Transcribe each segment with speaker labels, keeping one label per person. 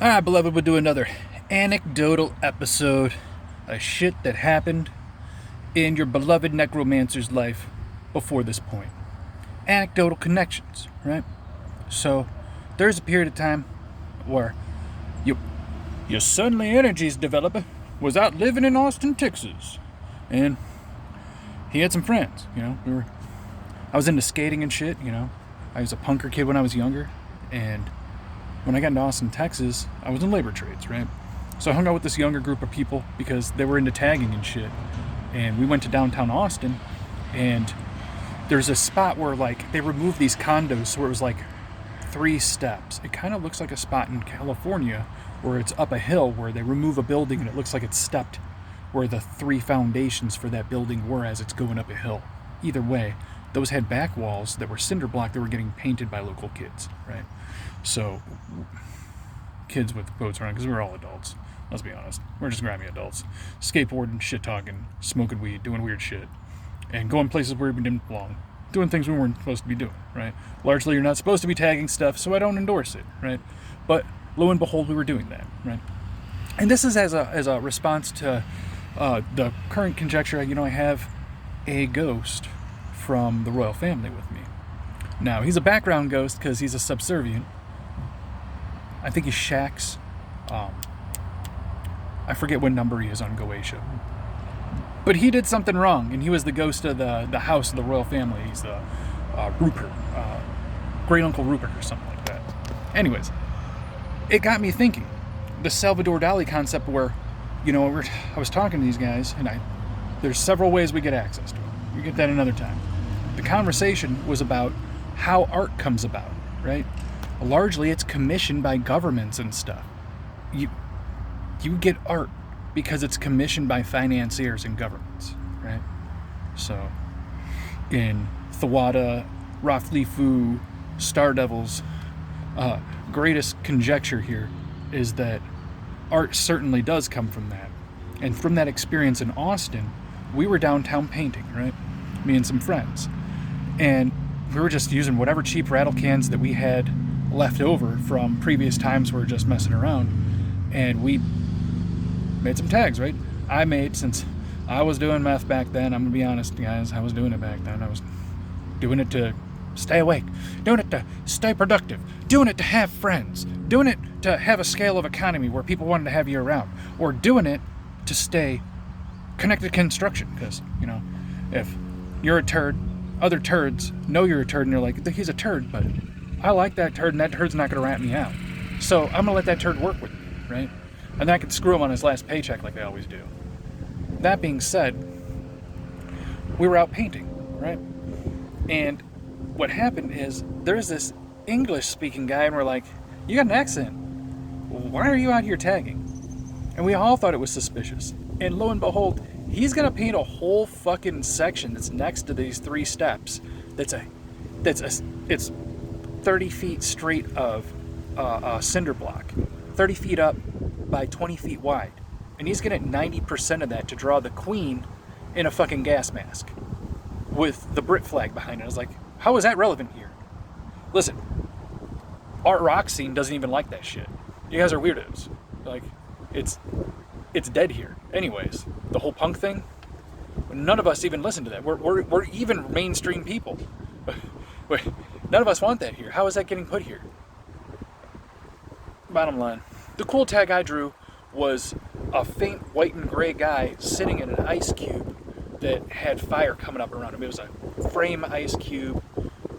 Speaker 1: Alright, beloved, we'll do another anecdotal episode of shit that happened in your beloved necromancer's life before this point. Anecdotal connections, right? So, there's a period of time where you, your suddenly energies developer was out living in Austin, Texas. And he had some friends, I was into skating and shit, I was a punker kid when I was younger, and when I got into Austin, Texas, I was in labor trades, right? So I hung out with this younger group of people because they were into tagging and shit. And we went to downtown Austin, and there's a spot where, like, they removed these condos where it was like 3 steps. It kind of looks like a spot in California where it's up a hill where they remove a building and it looks like it's stepped where the 3 foundations for that building were as it's going up a hill. Either way, those had back walls that were cinder block that were getting painted by local kids, right? So, kids with boats around, because we were all adults. Let's be honest. We're just grimy adults. Skateboarding, shit-talking, smoking weed, doing weird shit. And going places where we didn't belong. Doing things we weren't supposed to be doing, right? Largely, you're not supposed to be tagging stuff, so I don't endorse it, right? But, lo and behold, we were doing that, right? And this is as a response to the current conjecture. I have a ghost from the royal family with me. Now, he's a background ghost because he's a subservient. I think he shacks. I forget what number he is on Goetia. But he did something wrong, and he was the ghost of the house of the royal family. He's the Rupert, great uncle Rupert or something like that. Anyways, it got me thinking. The Salvador Dali concept where, I was talking to these guys, and there's several ways we get access to them. We get that another time. The conversation was about how art comes about, right? Largely, it's commissioned by governments and stuff. You get art because it's commissioned by financiers and governments, right? So, in Thawada, Raflifu, Star Devils, greatest conjecture here is that art certainly does come from that. And from that experience in Austin, we were downtown painting, right? Me and some friends. And we were just using whatever cheap rattle cans that we had left over from previous times we were just messing around, and we made some tags, right? Since I was doing meth back then, I'm gonna be honest, guys, I was doing it back then. I was doing it to stay awake, doing it to stay productive, doing it to have friends, doing it to have a scale of economy where people wanted to have you around, or doing it to stay connected to construction, because, if you're a turd, other turds know you're a turd, and you're like, he's a turd, but I like that turd, and that turd's not going to rat me out. So I'm going to let that turd work with me, right? And I can screw him on his last paycheck like they always do. That being said, we were out painting, right? And what happened is there's this English-speaking guy, and we're like, you got an accent. Why are you out here tagging? And we all thought it was suspicious. And lo and behold, he's going to paint a whole fucking section that's next to these 3 steps. It's 30 feet straight of cinder block, 30 feet up by 20 feet wide. And he's getting 90% of that to draw the queen in a fucking gas mask with the Brit flag behind it. I was like, how is that relevant here? Listen, art rock scene doesn't even like that shit. You guys are weirdos. Like, it's dead here. Anyways, the whole punk thing, none of us even listen to that. We're even mainstream people. None of us want that here. How is that getting put here? Bottom line, the cool tag I drew was a faint white and gray guy sitting in an ice cube that had fire coming up around him. It was a frame ice cube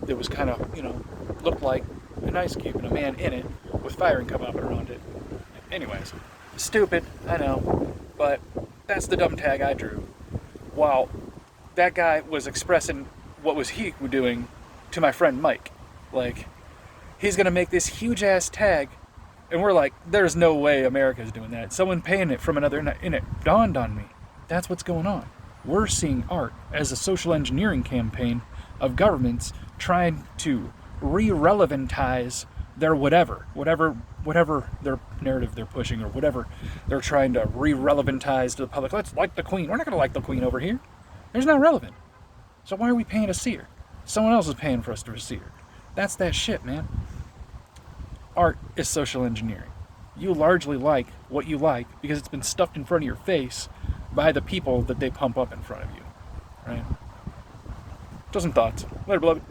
Speaker 1: that was kind of, looked like an ice cube and a man in it with firing coming up around it. Anyways, stupid, I know, but that's the dumb tag I drew. While that guy was expressing what was he doing to my friend Mike. Like, he's gonna make this huge ass tag, and we're like, there's no way America's doing that. Someone paying it from another, and it dawned on me. That's what's going on. We're seeing art as a social engineering campaign of governments trying to re-relevantize their whatever their narrative they're pushing, or whatever they're trying to re-relevantize to the public. Let's like the Queen. We're not gonna like the Queen over here. There's not relevant. So why are we paying to see her? Someone else is paying for us to see her. That's that shit, man. Art is social engineering. you largely like what you like because it's been stuffed in front of your face by the people that they pump up in front of you, right? Just some thoughts. Later, beloved.